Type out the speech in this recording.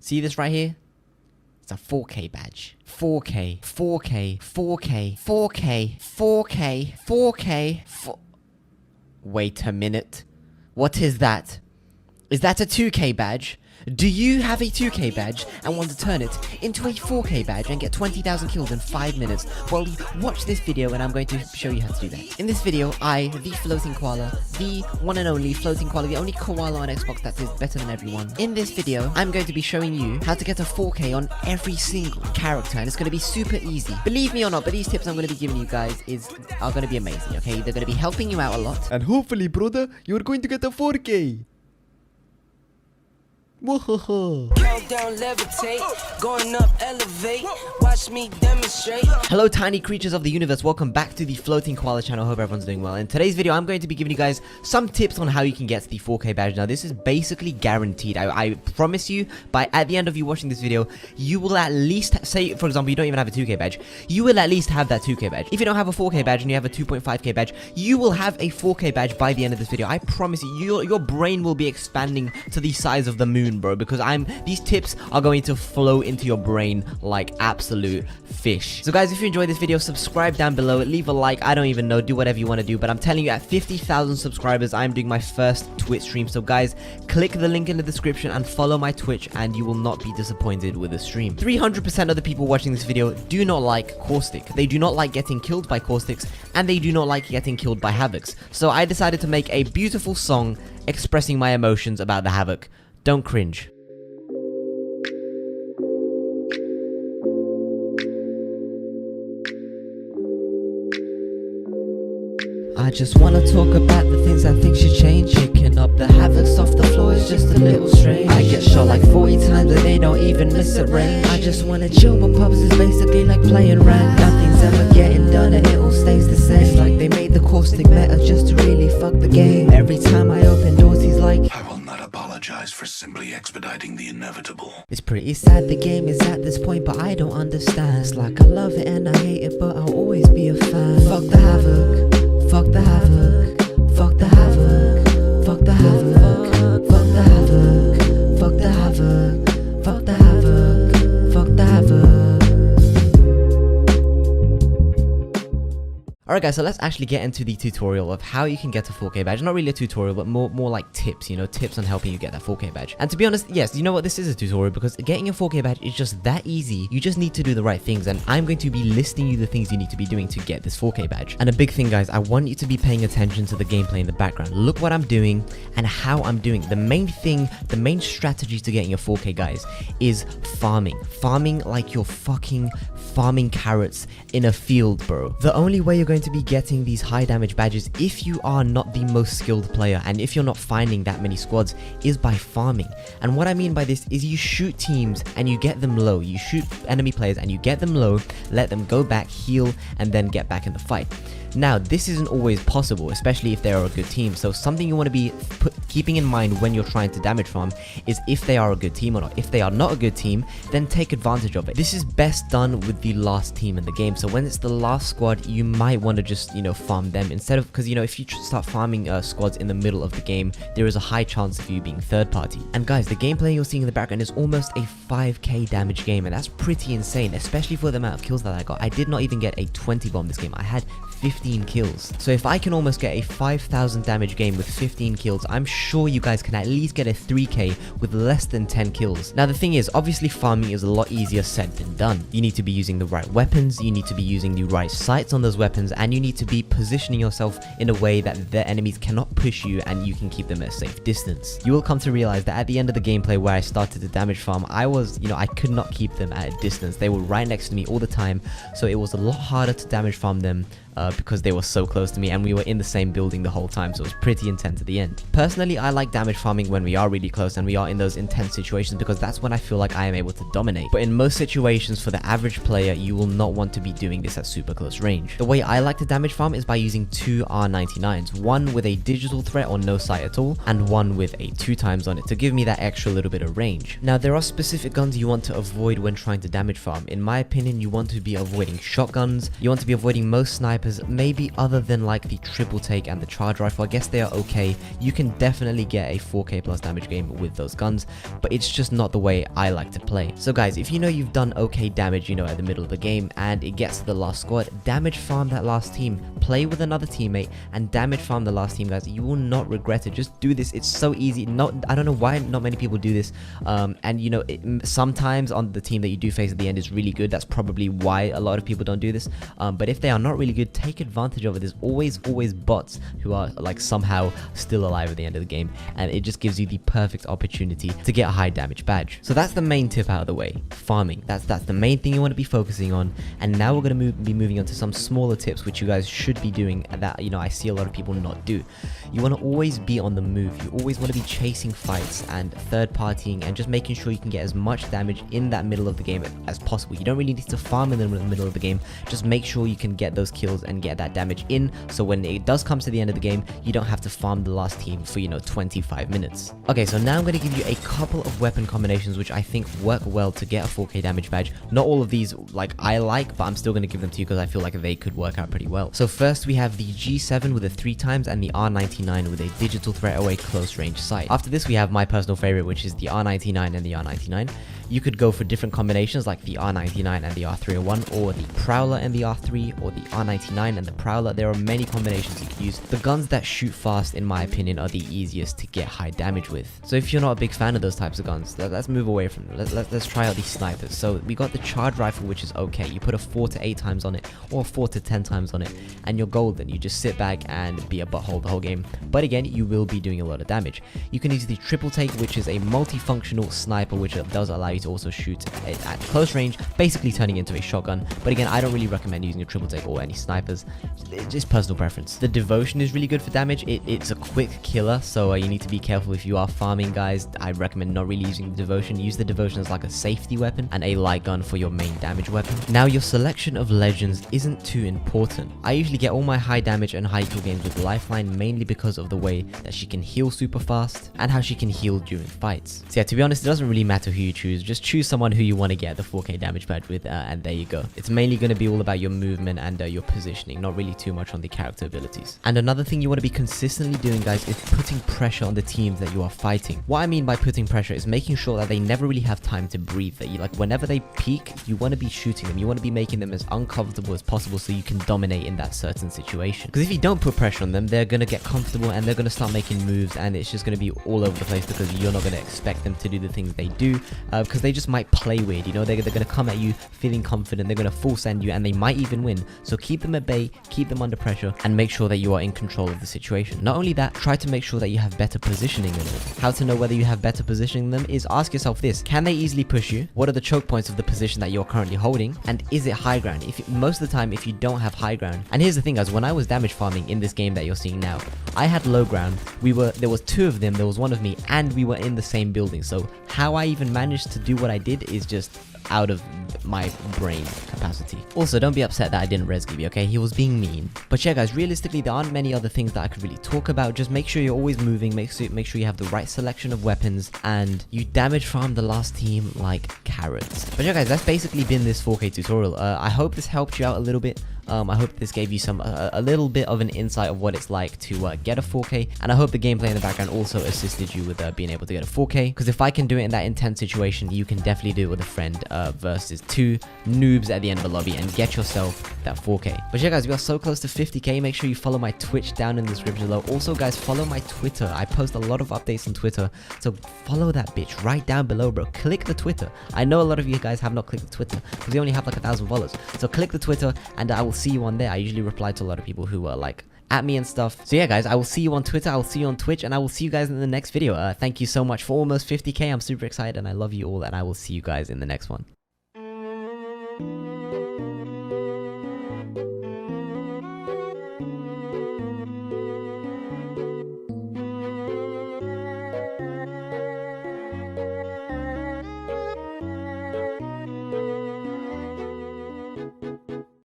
See this right here? It's a 4K badge. 4K, 4K, 4K, 4K, 4K, 4K, Wait a minute. What is that? Is that a 2K badge? Do you have a 2K badge and want to turn it into a 4K badge and get 20,000 kills in 5 minutes? Well, watch this video and I'm going to show you how to do that. In this video, I, the Floating Koala, the one and only Floating Koala, the only koala on Xbox that is better than everyone. In this video, I'm going to be showing you how to get a 4K on every single character, and it's going to be super easy. Believe me or not, but these tips I'm going to be giving you guys are going to be amazing, okay? They're going to be helping you out a lot. And hopefully, brother, you're going to get a 4K. Countdown, levitate, going up, elevate, watch me demonstrate. Hello tiny creatures of the universe, welcome back to the Floating Koala channel. Hope everyone's doing well. In today's video I'm going to be giving you guys some tips on how you can get the 4K badge. Now this is basically guaranteed. I promise you, at the end of you watching this video, you will at least, say for example you don't even have a 2K badge, you will at least have that 2K badge. If you don't have a 4K badge and you have a 2.5K badge, you will have a 4K badge by the end of this video. I promise you, your brain will be expanding to the size of the moon, bro, because these tips are going to flow into your brain like absolute fish. So guys, if you enjoyed this video, subscribe down below, leave a like, I don't even know, do whatever you want to do, but I'm telling you, at 50,000 subscribers I'm doing my first Twitch stream. So guys, click the link in the description and follow my Twitch and you will not be disappointed with the stream. 300% of the people watching this video do not like caustic. They do not like getting killed by caustics, and they do not like getting killed by havocs. So I decided to make a beautiful song expressing my emotions about the havoc. Don't cringe. I just wanna talk about the things I think should change. Picking up the havocs off the floor is just a little strange. I get shot like 40 times and they don't even miss a range. I just wanna chill, but pubs is basically like playing rank. Nothing's ever getting done and it all stays the same. It's like they made the caustic meta just to really fuck the game. Every time I open doors he's like, I will not apologize for simply expediting the inevitable. it's pretty sad the game is at this point, but I don't understand. It's like I love it and I hate it, but I'll always be a fan. Fuck the havoc. Fuck the havoc, fuck the havoc, fuck the havoc, fuck the havoc, fuck the havoc, fuck the havoc, fuck the havoc. Alright guys, so let's actually get into the tutorial of how you can get a 4K badge. Not really a tutorial, but more like tips, you know, tips on helping you get that 4K badge. And to be honest, yes, you know what, this is a tutorial because getting a 4K badge is just that easy. You just need to do the right things, and I'm going to be listing you the things you need to be doing to get this 4K badge. And a big thing guys, I want you to be paying attention to the gameplay in the background. Look what I'm doing and how I'm doing. The main thing, the main strategy to getting a 4K guys is farming. Farming like you're fucking farming carrots in a field, bro. The only way you're going to be getting these high damage badges, if you are not the most skilled player and if you're not finding that many squads, is by farming. And what I mean by this is you shoot teams and you get them low. You shoot enemy players and you get them low, let them go back, heal, and then get back in the fight. Now, this isn't always possible, especially if they are a good team. So something you want to be keeping in mind when you're trying to damage farm is if they are a good team or not. If they are not a good team, then take advantage of it. This is best done with the last team in the game. So when it's the last squad, you might want to just, you know, farm them instead of, because, you know, if you start farming squads in the middle of the game, there is a high chance of you being third party. And guys, the gameplay you're seeing in the background is almost a 5K damage game, and that's pretty insane, especially for the amount of kills that I got. I did not even get a 20 bomb this game. I had 15 kills. So if I can almost get a 5,000 damage game with 15 kills, I'm sure you guys can at least get a 3K with less than 10 kills. Now the thing is, obviously farming is a lot easier said than done. You need to be using the right weapons, you need to be using the right sights on those weapons, and you need to be positioning yourself in a way that their enemies cannot push you and you can keep them at a safe distance. You will come to realize that at the end of the gameplay where I started to damage farm, I could not keep them at a distance. They were right next to me all the time, so it was a lot harder to damage farm them because they were so close to me and we were in the same building the whole time, so it was pretty intense at the end. Personally, I like damage farming when we are really close and we are in those intense situations because that's when I feel like I am able to dominate. But in most situations, for the average player, you will not want to be doing this at super close range. The way I like to damage farm is by using two R99s, one with a digital threat or no sight at all, and one with a 2x on it to give me that extra little bit of range. Now, there are specific guns you want to avoid when trying to damage farm. In my opinion, you want to be avoiding shotguns, you want to be avoiding most snipers, snipers, maybe other than like the triple take and the charge rifle, I guess they are okay. You can definitely get a 4k plus damage game with those guns, but it's just not the way I like to play. So guys, if you know you've done okay damage, you know, at the middle of the game and it gets to the last squad, damage farm that last team, play with another teammate and damage farm the last team, guys. You will not regret it. Just do this. It's so easy. I don't know why not many people do this. And you know, sometimes on the team that you do face at the end is really good. That's probably why a lot of people don't do this. But if they are not really good, take advantage of it. There's always bots who are like somehow still alive at the end of the game, and it just gives you the perfect opportunity to get a high damage badge. So that's the main tip out of the way. Farming. That's the main thing you want to be focusing on. And now we're going to be moving on to some smaller tips which you guys should be doing that, you know, I see a lot of people not do. You want to always be on the move. You always want to be chasing fights and third partying and just making sure you can get as much damage in that middle of the game as possible. You don't really need to farm in the middle of the game. Just make sure you can get those kills and get that damage in, so when it does come to the end of the game, you don't have to farm the last team for, you know, 25 minutes. Okay, so now I'm going to give you a couple of weapon combinations which I think work well to get a 4k damage badge. Not all of these like I like, but I'm still going to give them to you because I feel like they could work out pretty well. So first we have the G7 with a 3x and the R99 with a digital threat away close range sight. After this we have my personal favorite, which is the R99 and the R99. You could go for different combinations like the R99 and the R301, or the Prowler and the R3, or the R99 and the Prowler. There are many combinations you can use. The guns that shoot fast, in my opinion, are the easiest to get high damage with. So if you're not a big fan of those types of guns, let's move away from them. Let's try out these snipers. So we got the charge rifle, which is okay. You put a 4 to 8 times on it, or 4 to 10 times on it, and you're golden. You just sit back and be a butthole the whole game. But again, you will be doing a lot of damage. You can use the triple take, which is a multifunctional sniper, which does allow you to also shoot it at close range, basically turning into a shotgun. But again, I don't really recommend using a triple take or any snipers. It's just personal preference. The devotion is really good for damage. It's a quick killer, so you need to be careful if you are farming, guys. I recommend not really using the devotion. Use the devotion as like a safety weapon and a light gun for your main damage weapon. Now, your selection of legends isn't too important. I usually get all my high damage and high kill games with Lifeline, mainly because of the way that she can heal super fast and how she can heal during fights. So yeah, to be honest, it doesn't really matter who you choose. Just choose someone who you want to get the 4k damage badge with, and there you go. It's mainly going to be all about your movement and your positioning, not really too much on the character abilities. And another thing you want to be consistently doing, guys, is putting pressure on the teams that you are fighting. What I mean by putting pressure is making sure that they never really have time to breathe, that you, like, whenever they peak, you want to be shooting them. You want to be making them as uncomfortable as possible so you can dominate in that certain situation. Because if you don't put pressure on them, they're going to get comfortable and they're going to start making moves, and it's just going to be all over the place because you're not going to expect them to do the things they do, because they just might play weird. You know, they're going to come at you feeling confident, they're going to full send you, and they might even win. So keep them at bay, keep them under pressure, and make sure that you are in control of the situation. Not only that, try to make sure that you have better positioning than them. How to know whether you have better positioning than them is ask yourself this: can they easily push you? What are the choke points of the position that you're currently holding? And is it high ground? Most of the time, if you don't have high ground, and here's the thing, guys, when I was damage farming in this game that you're seeing now, I had low ground. There was 2 of them, there was 1 of me, and we were in the same building. So how I even managed to do what I did is just out of my brain capacity. Also, don't be upset that I didn't res Gibby, okay? He was being mean. But yeah, guys, realistically, there aren't many other things that I could really talk about. Just make sure you're always moving, make sure you have the right selection of weapons, and you damage farm the last team like carrots. But yeah, guys, that's basically been this 4K tutorial. I hope this helped you out a little bit. I hope this gave you a little bit of an insight of what it's like to get a 4K, and I hope the gameplay in the background also assisted you with being able to get a 4K, because if I can do it in that intense situation, you can definitely do it with a friend versus 2 noobs at the end of the lobby and get yourself that 4K. But yeah, guys, we are so close to 50K. Make sure you follow my Twitch down in the description below. Also, guys, follow my Twitter. I post a lot of updates on Twitter, so follow that bitch right down below, bro. Click the Twitter. I know a lot of you guys have not clicked the Twitter because we only have like 1,000 followers, so click the Twitter and I will see you on there. I usually reply to a lot of people who are like at me and stuff. So yeah, guys, I will see you on Twitter, I will see you on Twitch, and I will see you guys in the next video. Thank you so much for almost 50K. I'm super excited and I love you all, and I will see you guys in the next one.